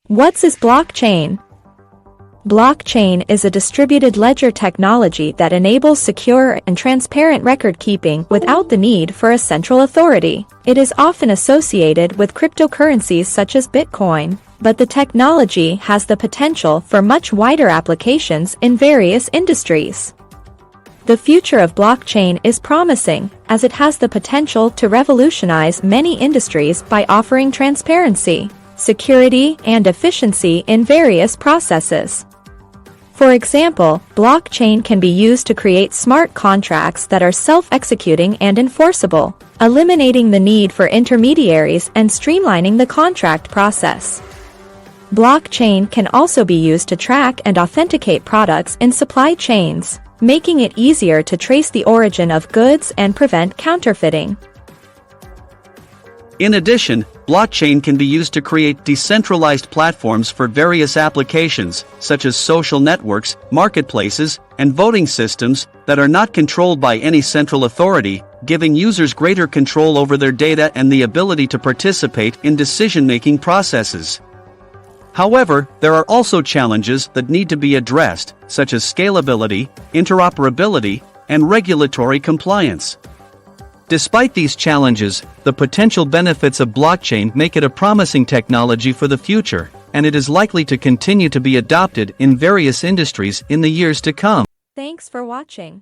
What is blockchain? Blockchain is a distributed ledger technology that enables secure and transparent record-keeping without the need for a central authority. It is often associated with cryptocurrencies such as Bitcoin, but the technology has the potential for much wider applications in various industries. The future of blockchain is promising, as it has the potential to revolutionize many industries by offering transparency, security, and efficiency in various processes. For example, blockchain can be used to create smart contracts that are self-executing and enforceable, eliminating the need for intermediaries and streamlining the contract process. Blockchain can also be used to track and authenticate products in supply chains, making it easier to trace the origin of goods and prevent counterfeiting. In addition, blockchain can be used to create decentralized platforms for various applications, such as social networks, marketplaces, and voting systems, that are not controlled by any central authority, giving users greater control over their data and the ability to participate in decision-making processes. However, there are also challenges that need to be addressed, such as scalability, interoperability, and regulatory compliance. Despite these challenges, the potential benefits of blockchain make it a promising technology for the future, and it is likely to continue to be adopted in various industries in the years to come. Thanks for watching.